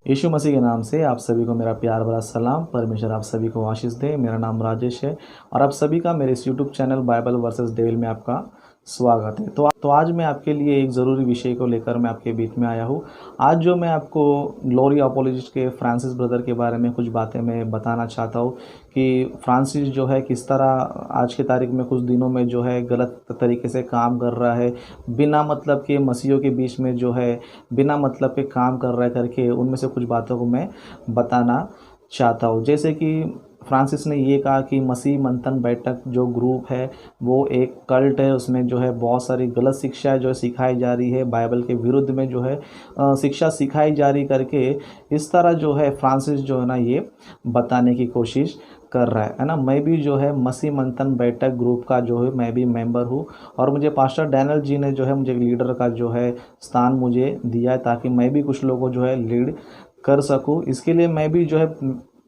यीशु मसीह के नाम से आप सभी को मेरा प्यार भरा सलाम। परमेश्वर आप सभी को आशीष दे। मेरा नाम राजेश है और आप सभी का मेरे इस YouTube channel Bible versus devil में आपका स्वागत है। तो आज मैं आपके लिए एक ज़रूरी विषय को लेकर मैं आपके बीच में आया हूँ। आज जो मैं आपको ग्लोरी अपोलोजिस्ट के फ्रांसिस ब्रदर के बारे में कुछ बातें मैं बताना चाहता हूँ कि फ्रांसिस जो है किस तरह आज के तारीख में कुछ दिनों में जो है गलत तरीके से काम कर रहा है, बिना मतलब के मसीहों के बीच में जो है बिना मतलब के काम कर रहा है करके उनमें से कुछ बातों को मैं बताना चाहता हूँ। जैसे कि फ्रांसिस ने ये कहा कि मसीह मंथन बैठक जो ग्रुप है वो एक कल्ट है, उसमें जो है बहुत सारी गलत शिक्षा जो है सिखाई जा रही है, बाइबल के विरुद्ध में जो है शिक्षा सिखाई जा रही करके इस तरह जो है फ्रांसिस जो है ना ये बताने की कोशिश कर रहा है ना। मैं भी जो है मसीह मंथन बैठक ग्रुप का जो है मैं भी मेंबर हूँ और मुझे पास्टर डैनियल जी ने जो है मुझे लीडर का जो है स्थान मुझे दिया है ताकि मैं भी कुछ लोगों को जो है लीड कर सकूँ। इसके लिए मैं भी जो है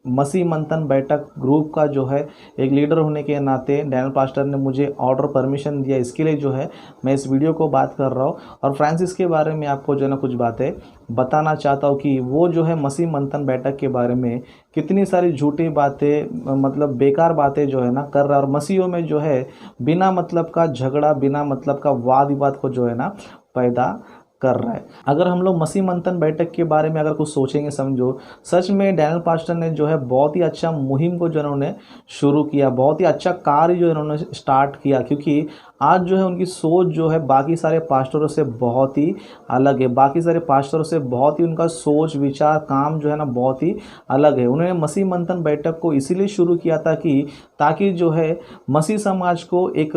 मसीह मंथन बैठक ग्रुप का जो है एक लीडर होने के नाते डैनियल पास्टर ने मुझे ऑर्डर परमिशन दिया। इसके लिए जो है मैं इस वीडियो को बात कर रहा हूँ और फ्रांसिस के बारे में आपको जो है ना कुछ बातें बताना चाहता हूँ कि वो जो है मसीह मंथन बैठक के बारे में कितनी सारी झूठी बातें मतलब बेकार बातें जो है ना कर रहा है और मसीहों में जो है बिना मतलब का झगड़ा, बिना मतलब का वाद विवाद को जो है ना पैदा कर रहा है। अगर हम लोग मसीह मंथन बैठक के बारे में अगर कुछ सोचेंगे समझो, सच में डैनियल पास्टर ने जो है बहुत ही अच्छा मुहिम को जो उन्होंने शुरू किया, बहुत ही अच्छा कार्य जो इन्होंने स्टार्ट किया, क्योंकि आज जो है उनकी सोच जो है बाकी सारे पास्टरों से बहुत ही अलग है। बाकी सारे पास्टरों से बहुत ही उनका सोच विचार काम जो है ना बहुत ही अलग है। उन्होंने मसीह मंथन बैठक को इसीलिए शुरू किया था कि ताकि जो है मसीह समाज को एक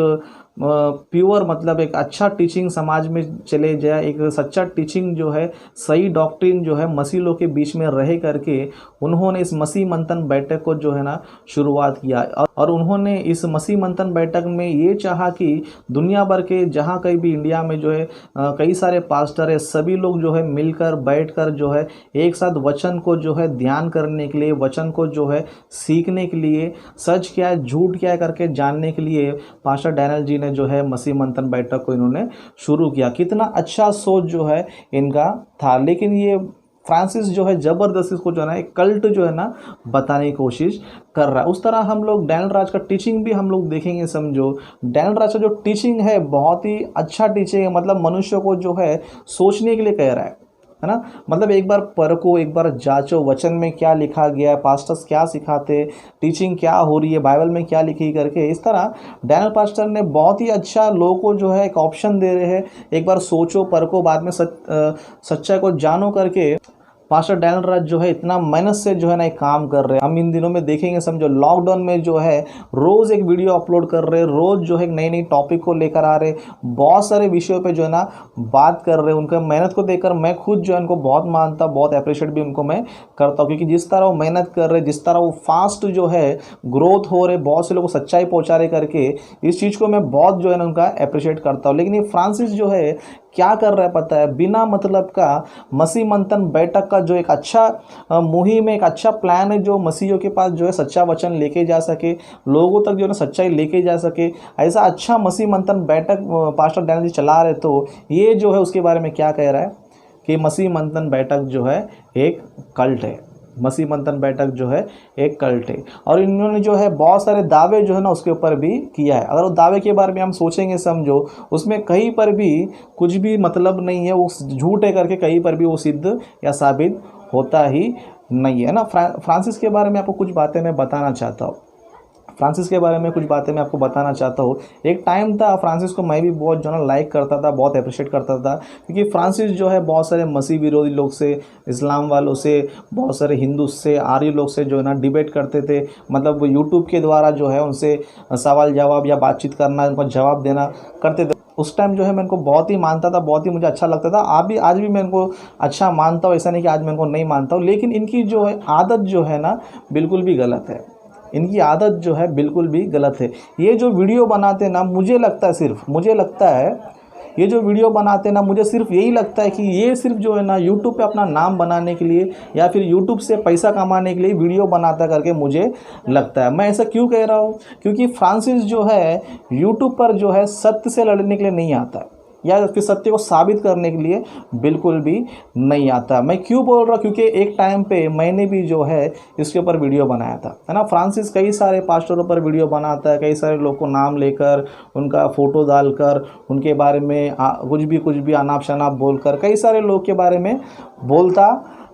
प्योर मतलब एक अच्छा टीचिंग समाज में चले जाए, एक सच्चा टीचिंग जो है सही डॉक्ट्रिन जो है मसीह लोग के बीच में रहे करके उन्होंने इस मसीह मंथन बैठक को जो है ना शुरुआत किया। और उन्होंने इस मसीह मंथन बैठक में ये चाहा कि दुनिया भर के जहाँ कहीं भी इंडिया में जो है कई सारे पास्टर है, सभी लोग जो है मिलकर बैठकर जो है एक साथ वचन को जो है ध्यान करने के लिए, वचन को जो है सीखने के लिए, सच क्या है झूठ क्या है करके जानने के लिए पास्टर डैनियल जी ने जो है मसीह मंथन बैठक को इन्होंने शुरू किया। कितना अच्छा सोच जो है इनका था, लेकिन ये फ्रांसिस जो है जबरदस्ती इसको जो है ना एक कल्ट जो है ना बताने की कोशिश कर रहा है। उस तरह हम लोग डैनियल राज का टीचिंग भी हम लोग देखेंगे समझो। डैनियल राज का जो टीचिंग है बहुत ही अच्छा टीचिंग है, मतलब मनुष्य को जो है सोचने के लिए कह रहा है ना। मतलब एक बार परखो, एक बार जांचो वचन में क्या लिखा गया है, पास्टर्स क्या सिखाते, टीचिंग क्या हो रही है, बाइबल में क्या लिखी करके। इस तरह डैनियल पास्टर ने बहुत ही अच्छा लोगों को जो है एक ऑप्शन दे रहे हैं, एक बार सोचो परखो बाद में सच्चाई को जानो करके पास्टर डैनियल राज जो है इतना मेहनत से जो है ना एक काम कर रहे हैं। हम इन दिनों में देखेंगे समझो लॉकडाउन में जो है रोज एक वीडियो अपलोड कर रहे हैं, रोज जो है नई नई टॉपिक को लेकर आ रहे, बहुत सारे विषयों पे जो है ना बात कर रहे हैं। उनका मेहनत को देखकर मैं खुद जो है उनको बहुत मानता, बहुत अप्रिशिएट भी उनको मैं करता हूँ, क्योंकि जिस तरह वो मेहनत कर रहे, जिस तरह वो फास्ट जो है ग्रोथ हो रहे, बहुत से लोगों को सच्चाई पहुँचा रहे करके, इस चीज़ को मैं बहुत जो है ना उनका अप्रिशिएट करता हूँ। लेकिन ये फ्रांसिस जो है क्या कर रहा है पता है, बिना मतलब का मसीह मंथन बैठक का जो एक अच्छा मुहिम है, एक अच्छा प्लान है जो मसीहियों के पास जो है सच्चा वचन लेके जा सके, लोगों तक जो है ना सच्चाई लेके जा सके, ऐसा अच्छा मसीह मंथन बैठक पास्टर डैनियल जी चला रहे। तो ये जो है उसके बारे में क्या कह रहा है कि मसीह मंथन बैठक जो है एक कल्ट है, मसीह मंथन बैठक जो है एक कल्ट है। और इन्होंने जो है बहुत सारे दावे जो है ना उसके ऊपर भी किया है। अगर वो दावे के बारे में हम सोचेंगे समझो, उसमें कहीं पर भी कुछ भी मतलब नहीं है, वो झूठ है करके कहीं पर भी वो सिद्ध या साबित होता ही नहीं है ना। फ्रांसिस के बारे में आपको कुछ बातें मैं बताना चाहता हूँ। फ्रांसिस के बारे में कुछ बातें मैं आपको बताना चाहता हूँ। एक टाइम था फ्रांसिस को मैं भी बहुत जो है ना लाइक करता था, बहुत अप्रिशिएट करता था, क्योंकि फ्रांसिस जो है बहुत सारे मसीह विरोधी लोग से, इस्लाम वालों से, बहुत सारे हिंदू से, आर्य लोग से जो है ना डिबेट करते थे। मतलब वो यूट्यूब के द्वारा जो है उनसे सवाल जवाब या बातचीत करना, उनको जवाब देना करते थे। उस टाइम जो है मैं इनको बहुत ही मानता था, बहुत ही मुझे अच्छा लगता था। आज भी मैं इनको अच्छा मानता हूँ, ऐसा नहीं कि आज मैं इनको नहीं मानता हूँ। लेकिन इनकी जो है आदत जो है ना बिल्कुल भी गलत है, इनकी आदत जो है बिल्कुल भी गलत है। ये जो वीडियो बनाते ना, मुझे लगता है ये जो वीडियो बनाते ना, मुझे सिर्फ यही लगता है कि ये सिर्फ जो है ना यूट्यूब पे अपना नाम बनाने के लिए या फिर यूट्यूब से पैसा कमाने के लिए वीडियो बनाता करके मुझे लगता है। मैं ऐसा क्यों कह रहा हूँ, क्योंकि फ्रांसिस जो है यूट्यूब पर जो है सत्य से लड़ने के लिए नहीं आता है। या फिर सत्य को साबित करने के लिए बिल्कुल भी नहीं आता। मैं क्यों बोल रहा हूँ, क्योंकि एक टाइम पे मैंने भी जो है इसके ऊपर वीडियो बनाया था, है ना। फ्रांसिस कई सारे पास्टरों पर वीडियो बनाता है, कई सारे लोग को नाम लेकर, उनका फ़ोटो डालकर, उनके बारे में कुछ भी अनाप शनाप बोलकर कई सारे लोग के बारे में बोलता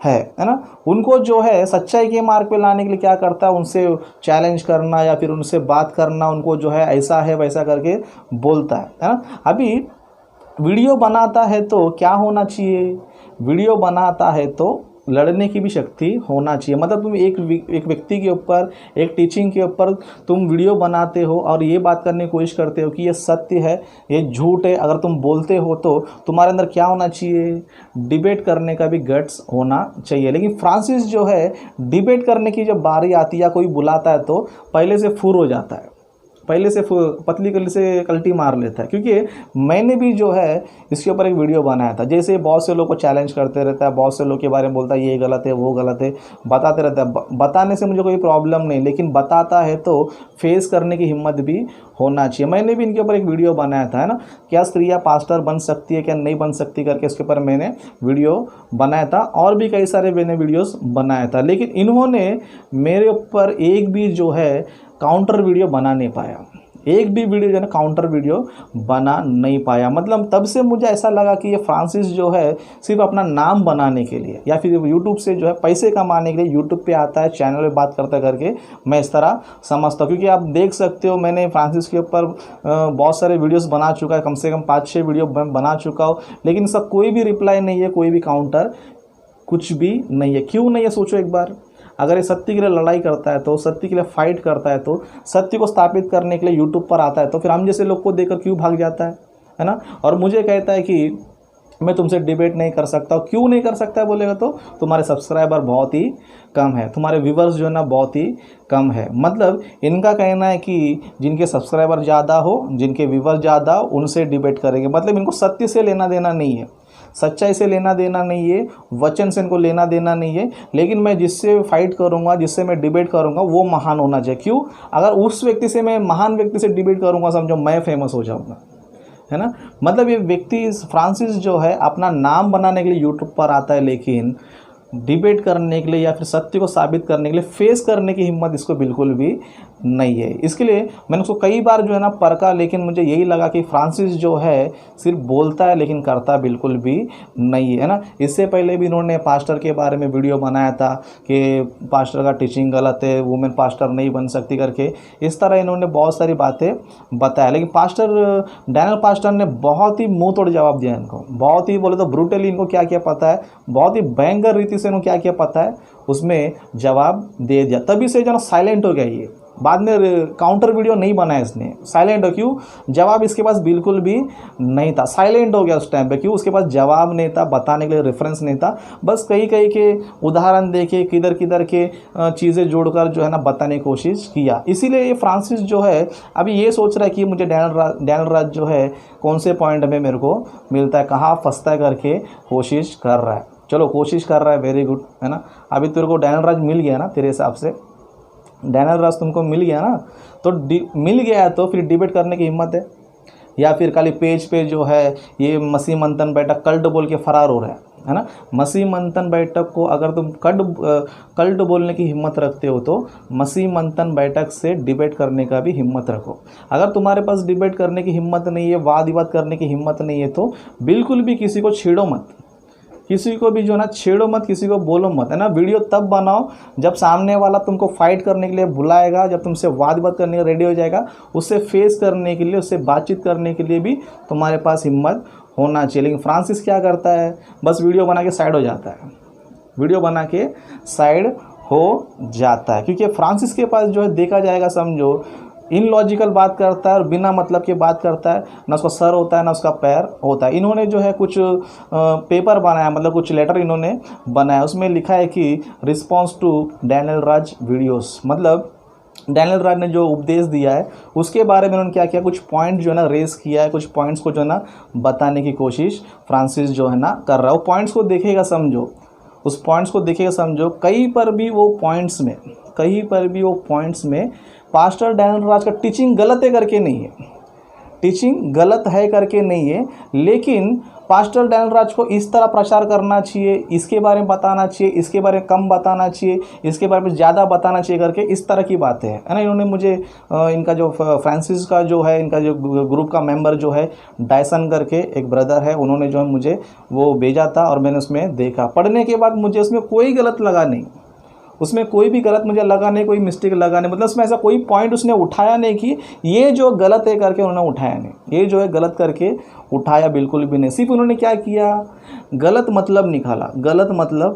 है ना। उनको जो है सच्चाई के मार्ग पे लाने के लिए क्या करता है, उनसे चैलेंज करना या फिर उनसे बात करना, उनको जो है ऐसा है वैसा करके बोलता है ना। अभी वीडियो बनाता है तो क्या होना चाहिए, वीडियो बनाता है तो लड़ने की भी शक्ति होना चाहिए। मतलब तुम एक व्यक्ति के ऊपर, एक टीचिंग के ऊपर तुम वीडियो बनाते हो और ये बात करने की कोशिश करते हो कि ये सत्य है, ये झूठ है, अगर तुम बोलते हो तो तुम्हारे अंदर क्या होना चाहिए, डिबेट करने का भी गट्स होना चाहिए। लेकिन फ्रांसिस जो है डिबेट करने की जब बारी आती है या कोई बुलाता है तो पहले से फुर हो जाता है, पहले से पतली कली से कल्टी मार लेता है। क्योंकि मैंने भी जो है इसके ऊपर एक वीडियो बनाया था, जैसे बहुत से लोग को चैलेंज करते रहता है, बहुत से लोग के बारे में बोलता है ये गलत है वो गलत है, बताते रहता है। बताने से मुझे कोई प्रॉब्लम नहीं, लेकिन बताता है तो फेस करने की हिम्मत भी होना चाहिए। मैंने भी इनके ऊपर एक वीडियो बनाया था, है ना, क्या स्त्रियाँ पास्टर बन सकती है क्या नहीं बन सकती करके, इसके ऊपर मैंने वीडियो बनाया था। और भी कई सारे मैंने वीडियोस बनाया था, लेकिन इन्होंने मेरे ऊपर एक भी जो है काउंटर वीडियो बना नहीं पाया, एक भी वीडियो जो है काउंटर वीडियो बना नहीं पाया। मतलब तब से मुझे ऐसा लगा कि ये फ्रांसिस जो है सिर्फ अपना नाम बनाने के लिए या फिर यूट्यूब से जो है पैसे कमाने के लिए यूट्यूब पे आता है, चैनल पे बात करता करके मैं इस तरह समझता हूँ। क्योंकि आप देख सकते हो मैंने फ्रांसिस के ऊपर बहुत सारे वीडियोस बना चुका है, कम से कम 5-6 वीडियो मैं बना चुका हूँ, लेकिन इसका कोई भी रिप्लाई नहीं है, कोई भी काउंटर कुछ भी नहीं है। क्यों नहीं है सोचो एक बार, अगर ये सत्य के लिए लड़ाई करता है तो, सत्य के लिए फाइट करता है तो, सत्य को स्थापित करने के लिए यूट्यूब पर आता है तो फिर हम जैसे लोग को देखकर क्यों भाग जाता है ना। और मुझे कहता है कि मैं तुमसे डिबेट नहीं कर सकता। क्यों नहीं कर सकता है बोलेगा तो तुम्हारे सब्सक्राइबर बहुत ही कम है, तुम्हारे व्यूवर्स जो है ना बहुत ही कम है। मतलब इनका कहना है कि जिनके सब्सक्राइबर ज़्यादा हो, जिनके व्यूवर ज़्यादा हो, उनसे डिबेट करेंगे। मतलब इनको सत्य से लेना देना नहीं है, सच्चाई से लेना देना नहीं है, वचन से इनको लेना देना नहीं है। लेकिन मैं जिससे फाइट करूंगा, जिससे मैं डिबेट करूंगा वो महान होना चाहिए। क्यों, अगर उस व्यक्ति से, मैं महान व्यक्ति से डिबेट करूंगा, समझो मैं फेमस हो जाऊंगा, है ना। मतलब ये व्यक्ति फ्रांसिस जो है अपना नाम बनाने के लिए यूट्यूब पर आता है, लेकिन डिबेट करने के लिए या फिर सत्य को साबित करने के लिए, फेस करने की हिम्मत इसको बिल्कुल भी नहीं है। इसके लिए मैंने उसको कई बार जो है ना परखा, लेकिन मुझे यही लगा कि फ्रांसिस जो है सिर्फ बोलता है लेकिन करता बिल्कुल भी नहीं है ना। इससे पहले भी इन्होंने पास्टर के बारे में वीडियो बनाया था कि पास्टर का टीचिंग गलत है, वुमेन पास्टर नहीं बन सकती करके, इस तरह इन्होंने बहुत सारी बातें बताया। लेकिन डैनियल पास्टर ने बहुत ही मुंह तोड़ जवाब दिया इनको, बहुत ही बोले तो ब्रूटली इनको क्या क्या पता है, बहुत ही भयंकर रीति से इनको क्या क्या पता है उसमें जवाब दे दिया। तभी से जो साइलेंट हो गया, ये बाद में काउंटर वीडियो नहीं बनाया इसने, साइलेंट हो। क्यों, जवाब इसके पास बिल्कुल भी नहीं था, साइलेंट हो गया उस टाइम पे। क्यों, उसके पास जवाब नहीं था, बताने के लिए रेफरेंस नहीं था, बस कई कई के उदाहरण देके किधर किधर के चीज़ें जोड़कर जो है ना बताने की कोशिश किया। इसीलिए ये फ्रांसिस जो है अभी ये सोच रहा है कि मुझे डैनियल राज जो है कौन से पॉइंट में मेरे को मिलता है, कहाँ फंसता है करके कोशिश कर रहा है। चलो कोशिश कर रहा है, वेरी गुड, है ना। अभी तेरे को डैनियल राज मिल गया ना, तेरे हिसाब से डैनियल राज तुमको मिल गया ना, तो मिल गया है तो फिर डिबेट करने की हिम्मत है, या फिर खाली पेज पे जो है ये मसीह मंथन बैठक कल्ट बोल के फरार हो रहा है ना। मसीह मंथन बैठक को अगर तुम कल्ट बोलने की हिम्मत रखते हो तो मसीह मंथन बैठक से डिबेट करने का भी हिम्मत रखो। अगर तुम्हारे पास डिबेट करने की हिम्मत नहीं है, वाद विवाद करने की हिम्मत नहीं है, तो बिल्कुल भी किसी को छेड़ो मत, किसी को भी जो ना छेड़ो मत, किसी को बोलो मत, है ना। वीडियो तब बनाओ जब सामने वाला तुमको फाइट करने के लिए बुलाएगा, जब तुमसे वाद विवाद करने के रेडी हो जाएगा, उससे फेस करने के लिए, उससे बातचीत करने के लिए भी तुम्हारे पास हिम्मत होना चाहिए। लेकिन फ्रांसिस क्या करता है, बस वीडियो बना के साइड हो जाता है, वीडियो बना के साइड हो जाता है। क्योंकि फ्रांसिस के पास जो है देखा जाएगा, समझो इनलॉजिकल बात करता है और बिना मतलब के बात करता है, ना उसका सर होता है ना उसका पैर होता है। इन्होंने जो है कुछ पेपर बनाया, मतलब कुछ लेटर इन्होंने बनाया, उसमें लिखा है कि response to Daniel Raj videos, मतलब डैनियल राज ने जो उपदेश दिया है उसके बारे में उन्होंने क्या किया, कुछ पॉइंट जो है ना रेस किया है, कुछ पॉइंट्स को जो है ना बताने की कोशिश फ्रांसिस जो है ना कर रहा है। वो पॉइंट्स को देखेगा समझो, उस पॉइंट्स को देखेगा समझो, कहीं पर भी वो पॉइंट्स में पास्टर डैनियल राज का टीचिंग गलत है करके नहीं है, टीचिंग गलत है करके नहीं है, लेकिन पास्टर डैनियल राज को इस तरह प्रचार करना चाहिए, इसके बारे में बताना चाहिए, इसके बारे में कम बताना चाहिए, इसके बारे में ज़्यादा बताना चाहिए करके इस तरह की बातें है ना। इन्होंने मुझे इनका जो फ्रांसिस का जो है, इनका जो ग्रुप का मेंबर जो है डायसन करके एक ब्रदर है, उन्होंने जो है मुझे वो भेजा था और मैंने उसमें देखा। पढ़ने के बाद मुझे उसमें कोई गलत लगा नहीं, उसमें कोई भी गलत मुझे लगा नहीं, कोई मिस्टेक लगा नहीं, मतलब उसमें ऐसा कोई पॉइंट उसने उठाया नहीं कि ये जो गलत है करके उन्होंने उठाया नहीं, ये जो है गलत करके उठाया बिल्कुल भी नहीं। सिर्फ उन्होंने क्या किया, गलत मतलब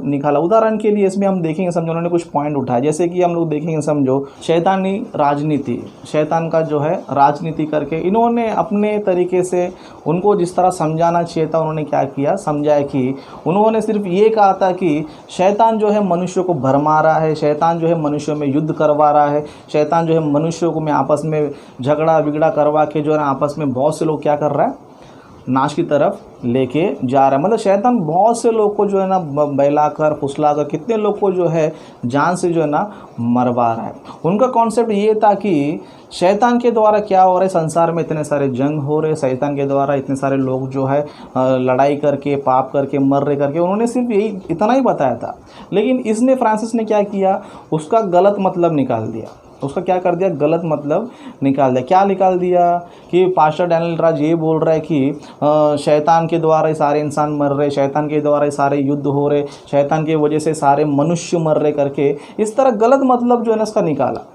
निकाला। उदाहरण के लिए इसमें हम देखेंगे, समझो उन्होंने कुछ पॉइंट उठाया, जैसे कि हम लोग देखेंगे, समझो शैतानी राजनीति, शैतान का जो है राजनीति करके इन्होंने अपने तरीके से उनको जिस तरह समझाना चाहिए था उन्होंने क्या किया, समझाया कि उन्होंने सिर्फ ये कहा था कि शैतान जो है मनुष्यों को भरमा रहा है, शैतान जो है मनुष्यों में युद्ध करवा रहा है, शैतान जो है मनुष्यों को में आपस में झगड़ा बिगड़ा करवा के जो है आपस में बहुत से लोग क्या कर रहा है, नाश की तरफ लेके जा रहा है। मतलब शैतान बहुत से लोग को जो है ना बहलाकर फुसलाकर कितने लोग को जो है जान से जो है ना मरवा रहा है। उनका कॉन्सेप्ट ये था कि शैतान के द्वारा क्या हो रहा है, संसार में इतने सारे जंग हो रहे, शैतान के द्वारा इतने सारे लोग जो है लड़ाई करके पाप करके मर रहे करके, उन्होंने सिर्फ यही इतना ही बताया था। लेकिन इसने फ्रांसिस ने क्या किया, उसका गलत मतलब निकाल दिया, उसका क्या कर दिया, गलत मतलब निकाल दिया। क्या निकाल दिया कि पास्टर डैनियल राज ये बोल रहा है कि शैतान के द्वारा ही सारे इंसान मर रहे, शैतान के द्वारा ही सारे युद्ध हो रहे, शैतान की वजह से सारे मनुष्य मर रहे करके इस तरह गलत मतलब जो है ना इसका निकाला,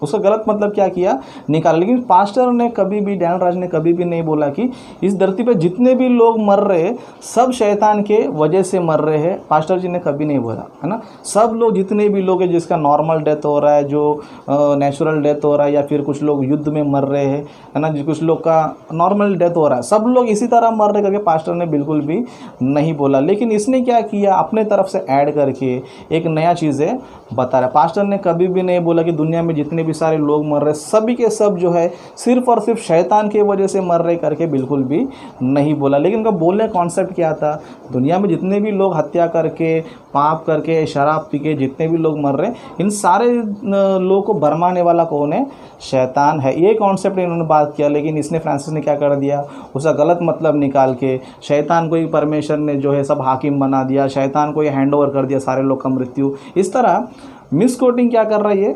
उसका गलत मतलब क्या किया, निकाला। लेकिन पास्टर ने कभी भी, डैनियल राज ने कभी भी नहीं बोला कि इस धरती पे जितने भी लोग मर रहे सब शैतान के वजह से मर रहे हैं। पास्टर जी ने कभी नहीं बोला, है ना। सब लोग जितने भी लोग हैं जिसका नॉर्मल डेथ हो रहा है, जो नेचुरल डेथ हो रहा है, या फिर कुछ लोग युद्ध में मर रहे हैं, है ना, कुछ लोग का नॉर्मल डेथ हो रहा है, सब लोग इसी तरह मर रहे करके पास्टर ने बिल्कुल भी नहीं बोला। लेकिन इसने क्या किया, अपने तरफ से ऐड करके एक नया चीज़ें बता रहा है। पास्टर ने कभी भी नहीं बोला कि दुनिया में जितने सारे लोग मर रहे सभी के सब जो है सिर्फ और सिर्फ शैतान के वजह से मर रहे करके बिल्कुल भी नहीं बोला। लेकिन उनका बोलने का कॉन्सेप्ट क्या था, दुनिया में जितने भी लोग हत्या करके पाप करके शराब पी के जितने भी लोग मर रहे, इन सारे लोगों को भरमाने वाला कौन है, शैतान है। ये कॉन्सेप्ट इन्होंने बात किया। लेकिन इसने फ्रांसिस ने क्या कर दिया, उसका गलत मतलब निकाल के शैतान को ही परमेश्वर ने जो है सब हाकिम बना दिया, शैतान को ही हैंड ओवर कर दिया सारे लोग का मृत्यु। इस तरह मिस कोटिंग क्या कर रहा है, ये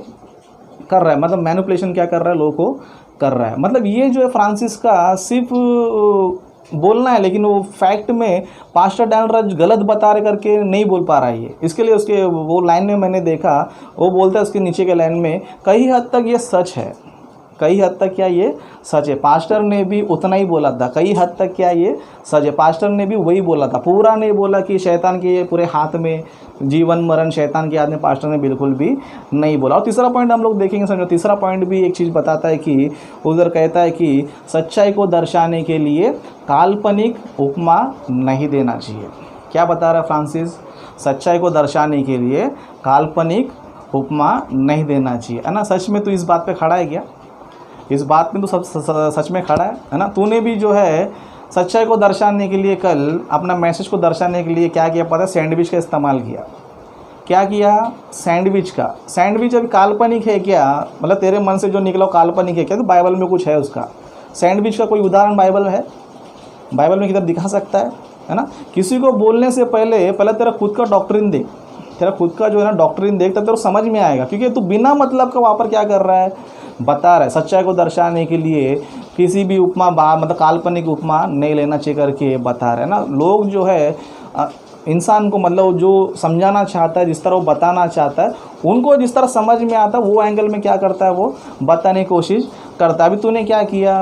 कर रहा है, मतलब मैनिपुलेशन क्या कर रहा है, लोगों को कर रहा है। मतलब ये जो है फ्रांसिस का सिर्फ बोलना है, लेकिन वो फैक्ट में पास्टर डैनियल राज गलत बता रहे करके नहीं बोल पा रहा है ये। इसके लिए उसके वो लाइन में मैंने देखा, वो बोलता है उसके नीचे के लाइन में, कई हद तक ये सच है, कई हद तक क्या ये सच है। पास्टर ने भी उतना ही बोला था, कई हद तक क्या ये सच है, पास्टर ने भी वही बोला था, पूरा नहीं बोला कि शैतान के पूरे हाथ में, जीवन मरण शैतान के हाथ में, पास्टर ने बिल्कुल भी नहीं बोला। और तीसरा पॉइंट हम लोग देखेंगे, समझो तीसरा पॉइंट भी एक चीज़ बताता है कि उधर कहता है कि सच्चाई को दर्शाने के लिए काल्पनिक उपमा नहीं देना चाहिए। क्या बता रहा है फ्रांसिस, सच्चाई को दर्शाने के लिए काल्पनिक उपमा नहीं देना चाहिए, है ना। सच में तू इस बात पे खड़ा है क्या, इस बात में तो सच में खड़ा है ना। तूने भी जो है सच्चाई को दर्शाने के लिए कल अपना मैसेज को दर्शाने के लिए क्या किया पता है, सैंडविच का इस्तेमाल किया। क्या किया, सैंडविच का। सैंडविच अभी काल्पनिक है क्या, मतलब तेरे मन से जो निकला काल्पनिक है क्या, तो बाइबल में कुछ है उसका। सैंडविच का कोई उदाहरण बाइबल है, बाइबल में किधर दिखा सकता है ना। किसी को बोलने से पहले तेरा खुद का डॉक्ट्रिन देख, तेरा खुद का जो है ना डॉक्ट्रिन देख, तब तेरे समझ में आएगा। क्योंकि तू बिना मतलब का वहाँ पर क्या कर रहा है, बता रहा है। सच्चाई को दर्शाने के लिए किसी भी उपमा मतलब काल्पनिक उपमा नहीं लेना चाहिए करके बता रहे हैं ना। लोग जो है इंसान को मतलब जो समझाना चाहता है, जिस तरह वो बताना चाहता है, उनको जिस तरह समझ में आता है वो एंगल में क्या करता है, वो बताने की कोशिश करता है। अभी तूने क्या किया,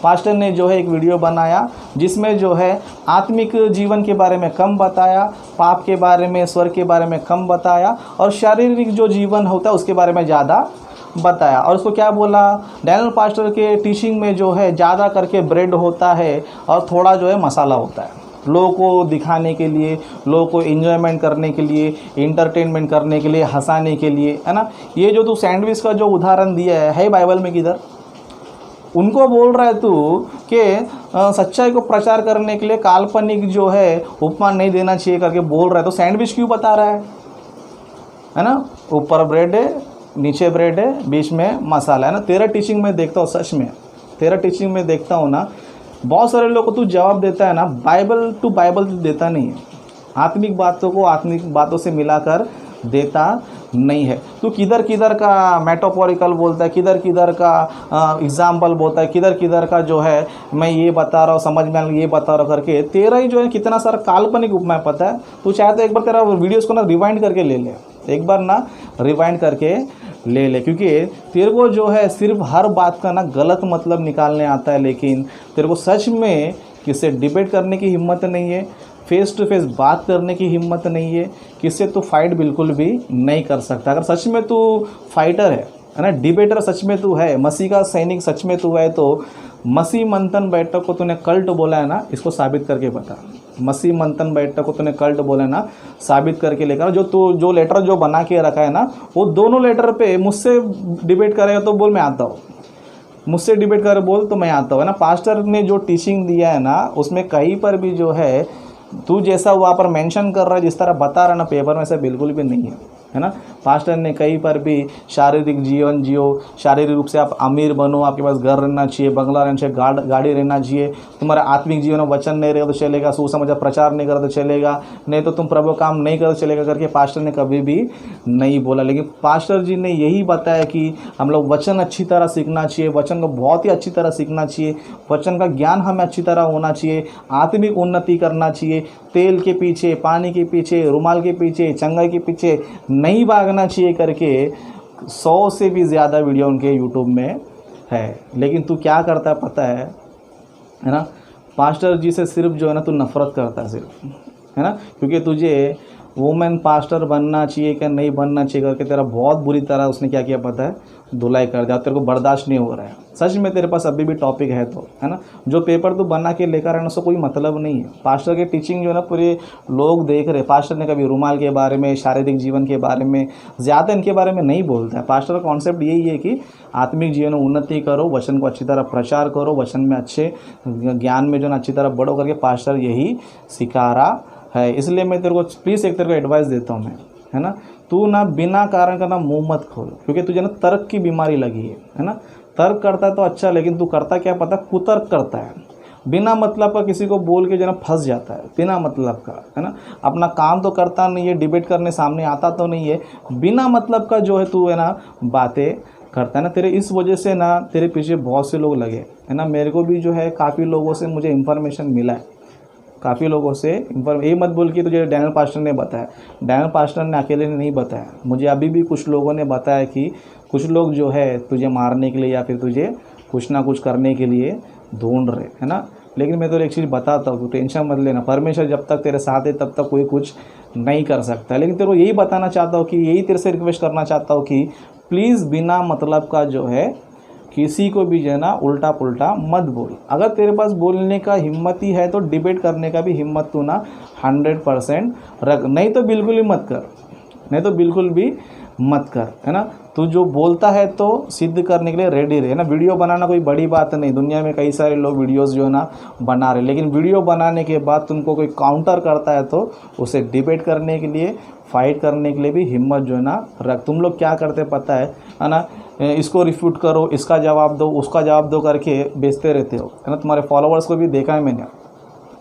पास्टर ने जो है एक वीडियो बनाया जिसमें जो है आत्मिक जीवन के बारे में कम बताया, पाप के बारे में, स्वर्ग के बारे में कम बताया, और शारीरिक जो जीवन होता है उसके बारे में ज़्यादा बताया। और उसको क्या बोला, डैनियल पास्टर के टीचिंग में जो है ज़्यादा करके ब्रेड होता है और थोड़ा जो है मसाला होता है, लोगों को दिखाने के लिए, लोगों को एंजॉयमेंट करने के लिए, इंटरटेनमेंट करने के लिए, हंसाने के लिए, है ना। ये जो तू सैंडविच का जो उदाहरण दिया है बाइबल में किधर, उनको बोल रहा है तू कि सच्चाई को प्रचार करने के लिए काल्पनिक जो है उपमा नहीं देना चाहिए करके बोल रहा है, तो सैंडविच क्यों बता रहा है ना। ऊपर ब्रेड है, नीचे ब्रेड है, बीच में मसाला, है ना। तेरा टीचिंग में देखता हूँ, सच में तेरा टीचिंग में देखता हूँ ना, बहुत सारे लोग को तू जवाब देता है ना, बाइबल टू बाइबल देता नहीं है, आत्मिक बातों को आत्मिक बातों से मिलाकर देता नहीं है। तू किधर किधर का मेटाफोरिकल बोलता है, किधर किधर का एग्जाम्पल बोलता है, किधर किधर का जो है मैं ये बता रहा हूँ, समझ में आ ये बता रहा हूँ करके, तेरा ही जो है कितना सारा काल्पनिक उपमा पता है। तू चाहे तो एक बार तेरा वीडियोस को ना रिवाइंड करके ले ले, एक बार ना रिवाइंड करके ले ले, क्योंकि तेरे को जो है सिर्फ हर बात का ना गलत मतलब निकालने आता है, लेकिन तेरे को सच में किससे डिबेट करने की हिम्मत नहीं है, फेस टू फेस बात करने की हिम्मत नहीं है, किससे तू फाइट बिल्कुल भी नहीं कर सकता। अगर सच में तू फाइटर है ना, डिबेटर सच में तू है, मसीह का सैनिक सच में तू है, तो मसीह मंथन बैठक को तूने कल्ट बोला है ना, इसको साबित करके बता। मसीह मंथन बैठक को तूने कल्ट बोला है ना, साबित करके लेकर जो लेटर जो बना के रखा है ना, वो दोनों लेटर पे मुझसे डिबेट करेगा तो बोल मैं आता हूँ, मुझसे डिबेट कर बोल तो मैं आता हूँ, है ना। पास्टर ने जो टीचिंग दिया है ना, उसमें कहीं पर भी जो है तू जैसा वहाँ पर मेंशन कर रहा है, जिस तरह बता रहा है ना पेपर में, ऐसा बिल्कुल भी नहीं है ना। पास्टर ने कहीं पर भी शारीरिक जीवन जियो, शारीरिक रूप से आप अमीर बनो, आपके पास घर रहना चाहिए, बंगला रहना चाहिए, गाड़ी रहना चाहिए, तुम्हारा आत्मिक जीवन में वचन नहीं रहेगा तो चलेगा, सुसमाचार प्रचार नहीं करा तो चलेगा, नहीं तो तुम प्रभु काम नहीं करो तो चलेगा करके पास्टर ने कभी भी नहीं बोला। लेकिन पास्टर जी ने यही बताया कि हम लोग वचन अच्छी तरह सीखना चाहिए, वचन को बहुत ही अच्छी तरह सीखना चाहिए, वचन का ज्ञान हमें अच्छी तरह होना चाहिए, आत्मिक उन्नति करना चाहिए, तेल के पीछे, पानी के पीछे, रुमाल के पीछे, चंगा के पीछे नहीं भागना चाहिए करके 100 से भी ज़्यादा वीडियो उनके यूट्यूब में है। लेकिन तू क्या करता है पता है ना, पास्टर जी से सिर्फ जो है ना तू नफरत करता है सिर्फ, है ना, क्योंकि तुझे वुमेन पास्टर बनना चाहिए क्या नहीं बनना चाहिए करके तेरा बहुत बुरी तरह उसने क्या किया पता है, धुलाई कर दिया, तेरे को बर्दाश्त नहीं हो रहा है। सच में तेरे पास अभी भी टॉपिक है तो, है ना, जो पेपर तू बना के लेकर आना उसका कोई मतलब नहीं है। पास्टर के टीचिंग जो है ना पूरे लोग देख रहे, पास्टर ने कभी रुमाल के बारे में, शारीरिक जीवन के बारे में ज़्यादा इनके बारे में नहीं बोलता है। पास्टर का कॉन्सेप्ट यही है कि आत्मिक जीवन में उन्नति करो, वचन को अच्छी तरह प्रचार करो, वचन में अच्छे ज्ञान में जो है अच्छी तरह बढ़ो करके पास्टर यही सिखा रहा है। इसलिए मैं तेरे को प्लीज़ एक तेरे को एडवाइस देता हूँ मैं, है ना, तू ना बिना कारण का ना मुँह मत खोल, क्योंकि तुझे ना तर्क की बीमारी लगी है ना। तर्क करता है तो अच्छा, लेकिन तू करता क्या पता, कुतर्क करता है, बिना मतलब का किसी को बोल के जो ना फंस जाता है, बिना मतलब का, है ना। अपना काम तो करता नहीं है, डिबेट करने सामने आता तो नहीं है, बिना मतलब का जो है तू है ना बातें करता है ना। तेरे इस वजह से ना तेरे पीछे बहुत से लोग लगे, है ना। मेरे को भी जो है काफ़ी लोगों से मुझे इन्फॉर्मेशन मिला है, काफ़ी लोगों से ये मत बोल के तुझे डैनियल पास्टर ने बताया, डैनियल पास्टर ने अकेले ने नहीं बताया, मुझे अभी भी कुछ लोगों ने बताया कि कुछ लोग जो है तुझे मारने के लिए या फिर तुझे कुछ ना कुछ करने के लिए ढूंढ रहे, है ना। लेकिन मैं तो एक चीज़ बताता हूँ, तू टेंशन मत लेना, परमेश्वर जब तक तेरे साथ है तब तक कोई कुछ नहीं कर सकता। लेकिन तेरे को यही बताना चाहता हूँ कि यही तेरे से रिक्वेस्ट करना चाहता हूँ कि प्लीज़ बिना मतलब का जो है किसी को भी जो है ना उल्टा पुल्टा मत बोल। अगर तेरे पास बोलने का हिम्मत ही है तो डिबेट करने का भी हिम्मत तू ना 100% रख, नहीं तो बिल्कुल ही मत कर, नहीं तो बिल्कुल भी मत कर, है ना। तू जो बोलता है तो सिद्ध करने के लिए रेडी रहे ना। वीडियो बनाना कोई बड़ी बात नहीं, दुनिया में कई सारे लोग वीडियोस जो है ना बना रहे, लेकिन वीडियो बनाने के बाद तुमको कोई काउंटर करता है तो उसे डिबेट करने के लिए, फाइट करने के लिए भी हिम्मत जो है ना रख। तुम लोग क्या करते पता है ना, इसको रिफ्यूट करो, इसका जवाब दो, उसका जवाब दो करके बेचते रहते हो, है ना। तुम्हारे फॉलोअर्स को भी देखा है मैंने,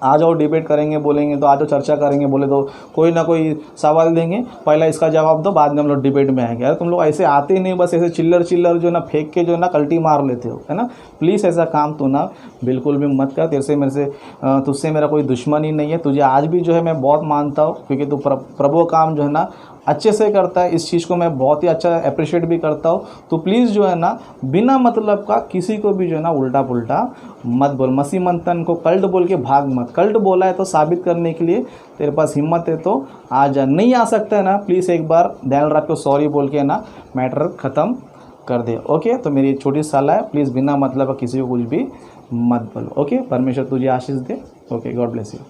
आ जाओ डिबेट करेंगे बोलेंगे तो आ जाओ चर्चा करेंगे बोले तो कोई ना कोई सवाल देंगे, पहला इसका जवाब दो, बाद में हम लोग डिबेट में आएंगे। यार तुम लोग ऐसे आते ही नहीं, बस ऐसे चिल्लर जो ना फेंक के जो ना कल्टी मार लेते हो, है ना। प्लीज़ ऐसा काम तो ना बिल्कुल भी मत कर। तेरे से मेरे से तुझसे मेरा कोई दुश्मनी नहीं है, तुझे आज भी जो है मैं बहुत मानता हूँ, क्योंकि तू प्रभु काम जो है ना अच्छे से करता है। इस चीज़ को मैं बहुत ही अच्छा अप्रिशिएट भी करता हूँ। तो प्लीज़ जो है ना बिना मतलब का किसी को भी जो है ना उल्टा पुल्टा मत बोल। मसीह मंथन को कल्ट बोल के भाग मत। कल्ट बोला है तो साबित करने के लिए तेरे पास हिम्मत है तो आ जा, नहीं आ सकता है ना, प्लीज़ एक बार ध्यान रख के सॉरी बोल के ना मैटर ख़त्म कर दे। ओके, तो मेरी छोटी सलाह है, प्लीज़ बिना मतलब किसी को कुछ भी मत बोलो। ओके, परमेश्वर तुझे आशीष दे। Okay, God bless you.